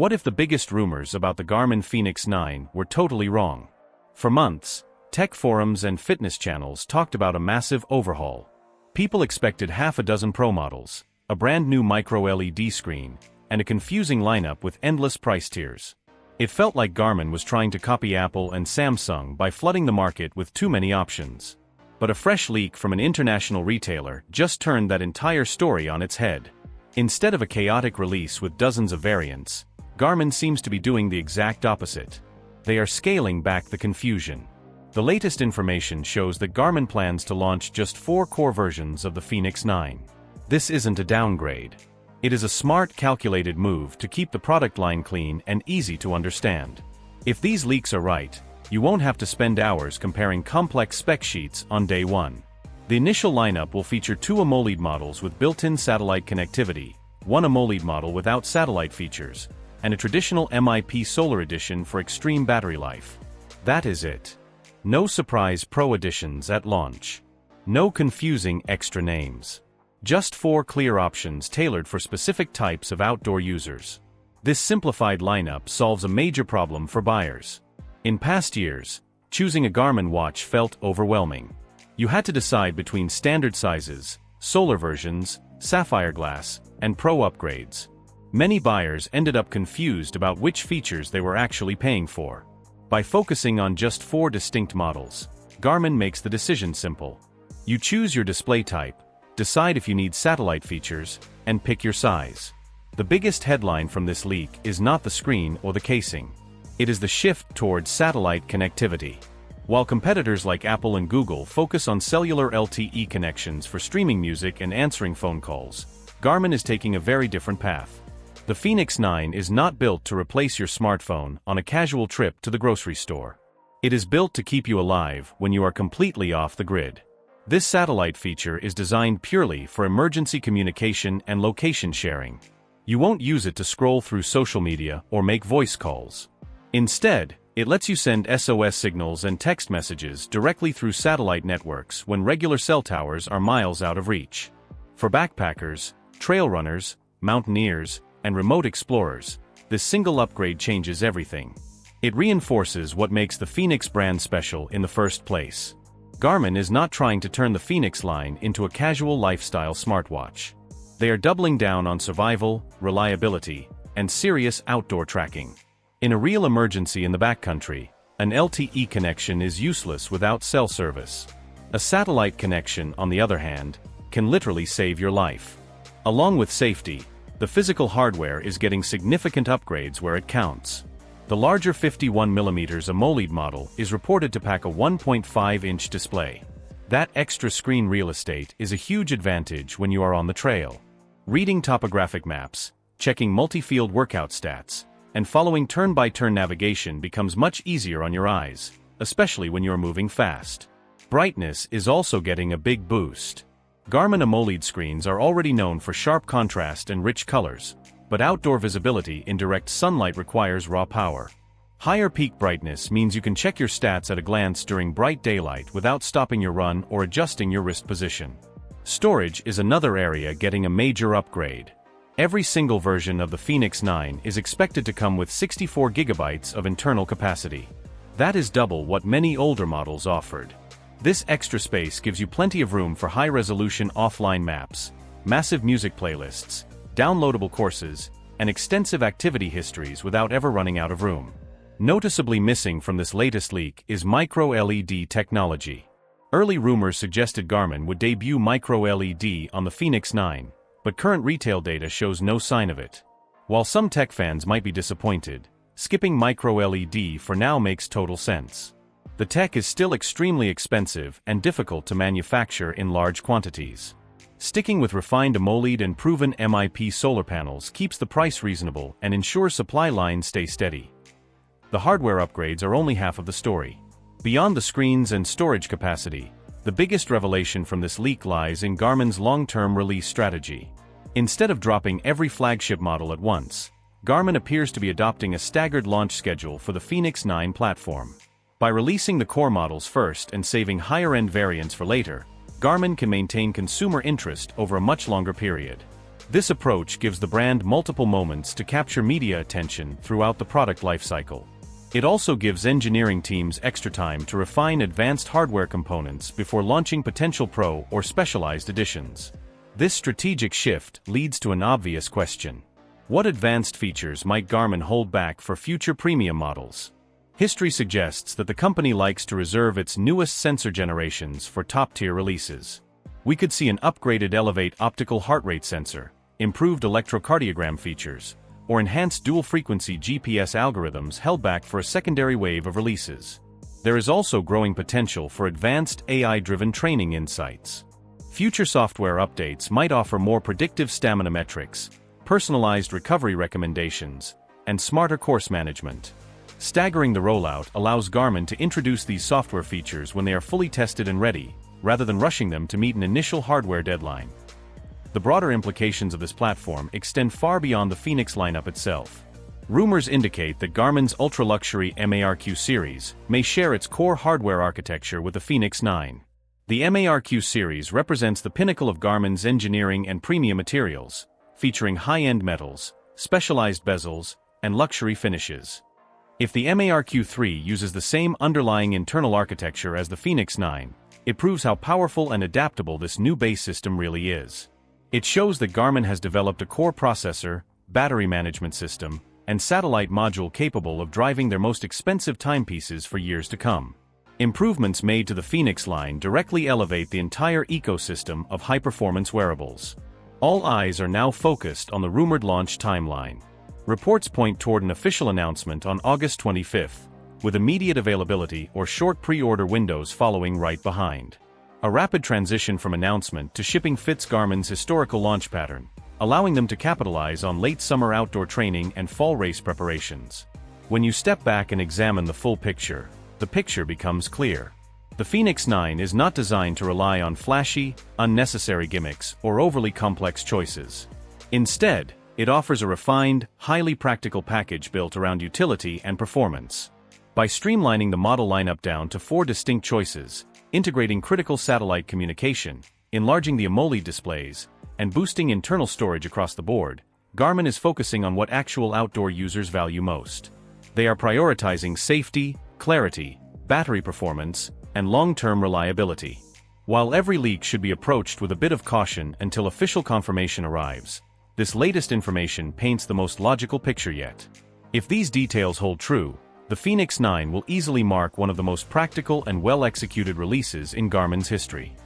What if the biggest rumors about the Garmin Fenix 9 were totally wrong? For months, tech forums and fitness channels talked about a massive overhaul. People expected half a dozen Pro models, a brand new micro-LED screen, and a confusing lineup with endless price tiers. It felt like Garmin was trying to copy Apple and Samsung by flooding the market with too many options. But a fresh leak from an international retailer just turned that entire story on its head. Instead of a chaotic release with dozens of variants, Garmin seems to be doing the exact opposite. They are scaling back the confusion. The latest information shows that Garmin plans to launch just 4 core versions of the Fenix 9. This isn't a downgrade. It is a smart, calculated move to keep the product line clean and easy to understand. If these leaks are right, you won't have to spend hours comparing complex spec sheets on day one. The initial lineup will feature 2 AMOLED models with built-in satellite connectivity, 1 AMOLED model without satellite features, and a traditional MIP Solar Edition for extreme battery life. That is it. No surprise Pro editions at launch. No confusing extra names. Just 4 clear options tailored for specific types of outdoor users. This simplified lineup solves a major problem for buyers. In past years, choosing a Garmin watch felt overwhelming. You had to decide between standard sizes, solar versions, sapphire glass, and Pro upgrades. Many buyers ended up confused about which features they were actually paying for. By focusing on just 4 distinct models, Garmin makes the decision simple. You choose your display type, decide if you need satellite features, and pick your size. The biggest headline from this leak is not the screen or the casing. It is the shift towards satellite connectivity. While competitors like Apple and Google focus on cellular LTE connections for streaming music and answering phone calls, Garmin is taking a very different path. The Fenix 9 is not built to replace your smartphone on a casual trip to the grocery store. It is built to keep you alive when you are completely off the grid. This satellite feature is designed purely for emergency communication and location sharing. You won't use it to scroll through social media or make voice calls. Instead, it lets you send SOS signals and text messages directly through satellite networks when regular cell towers are miles out of reach. For backpackers, trail runners, mountaineers, and remote explorers, this single upgrade changes everything. It reinforces what makes the Fenix brand special in the first place. Garmin is not trying to turn the Fenix line into a casual lifestyle smartwatch. They are doubling down on survival, reliability, and serious outdoor tracking. In a real emergency in the backcountry, an LTE connection is useless without cell service. A satellite connection, on the other hand, can literally save your life. Along with safety, the physical hardware is getting significant upgrades where it counts. The larger 51mm AMOLED model is reported to pack a 1.5-inch display. That extra screen real estate is a huge advantage when you are on the trail. Reading topographic maps, checking multi-field workout stats, and following turn-by-turn navigation becomes much easier on your eyes, especially when you are moving fast. Brightness is also getting a big boost. Garmin AMOLED screens are already known for sharp contrast and rich colors, but outdoor visibility in direct sunlight requires raw power. Higher peak brightness means you can check your stats at a glance during bright daylight without stopping your run or adjusting your wrist position. Storage is another area getting a major upgrade. Every single version of the Fenix 9 is expected to come with 64 GB of internal capacity. That is double what many older models offered. This extra space gives you plenty of room for high-resolution offline maps, massive music playlists, downloadable courses, and extensive activity histories without ever running out of room. Noticeably missing from this latest leak is micro-LED technology. Early rumors suggested Garmin would debut micro-LED on the Fenix 9, but current retail data shows no sign of it. While some tech fans might be disappointed, skipping micro-LED for now makes total sense. The tech is still extremely expensive and difficult to manufacture in large quantities. Sticking with refined AMOLED and proven MIP solar panels keeps the price reasonable and ensures supply lines stay steady. The hardware upgrades are only half of the story. Beyond the screens and storage capacity, the biggest revelation from this leak lies in Garmin's long-term release strategy. Instead of dropping every flagship model at once, Garmin appears to be adopting a staggered launch schedule for the Fenix 9 platform. By releasing the core models first and saving higher-end variants for later, Garmin can maintain consumer interest over a much longer period. This approach gives the brand multiple moments to capture media attention throughout the product lifecycle. It also gives engineering teams extra time to refine advanced hardware components before launching potential pro or specialized editions. This strategic shift leads to an obvious question. What advanced features might Garmin hold back for future premium models? History suggests that the company likes to reserve its newest sensor generations for top-tier releases. We could see an upgraded Elevate optical heart rate sensor, improved electrocardiogram features, or enhanced dual-frequency GPS algorithms held back for a secondary wave of releases. There is also growing potential for advanced AI-driven training insights. Future software updates might offer more predictive stamina metrics, personalized recovery recommendations, and smarter course management. Staggering the rollout allows Garmin to introduce these software features when they are fully tested and ready, rather than rushing them to meet an initial hardware deadline. The broader implications of this platform extend far beyond the Fenix lineup itself. Rumors indicate that Garmin's ultra-luxury MARQ series may share its core hardware architecture with the Fenix 9. The MARQ series represents the pinnacle of Garmin's engineering and premium materials, featuring high-end metals, specialized bezels, and luxury finishes. If the MARQ 3 uses the same underlying internal architecture as the Fenix 9, it proves how powerful and adaptable this new base system really is. It shows that Garmin has developed a core processor, battery management system, and satellite module capable of driving their most expensive timepieces for years to come. Improvements made to the Fenix line directly elevate the entire ecosystem of high-performance wearables. All eyes are now focused on the rumored launch timeline. Reports point toward an official announcement on August 25, with immediate availability or short pre-order windows following right behind. A rapid transition from announcement to shipping fits Garmin's historical launch pattern, allowing them to capitalize on late summer outdoor training and fall race preparations. When you step back and examine the full picture, the picture becomes clear. The Fenix 9 is not designed to rely on flashy, unnecessary gimmicks or overly complex choices. Instead, it offers a refined, highly practical package built around utility and performance. By streamlining the model lineup down to 4 distinct choices, integrating critical satellite communication, enlarging the AMOLED displays, and boosting internal storage across the board, Garmin is focusing on what actual outdoor users value most. They are prioritizing safety, clarity, battery performance, and long-term reliability. While every leak should be approached with a bit of caution until official confirmation arrives, this latest information paints the most logical picture yet. If these details hold true, the Fenix 9 will easily mark one of the most practical and well-executed releases in Garmin's history.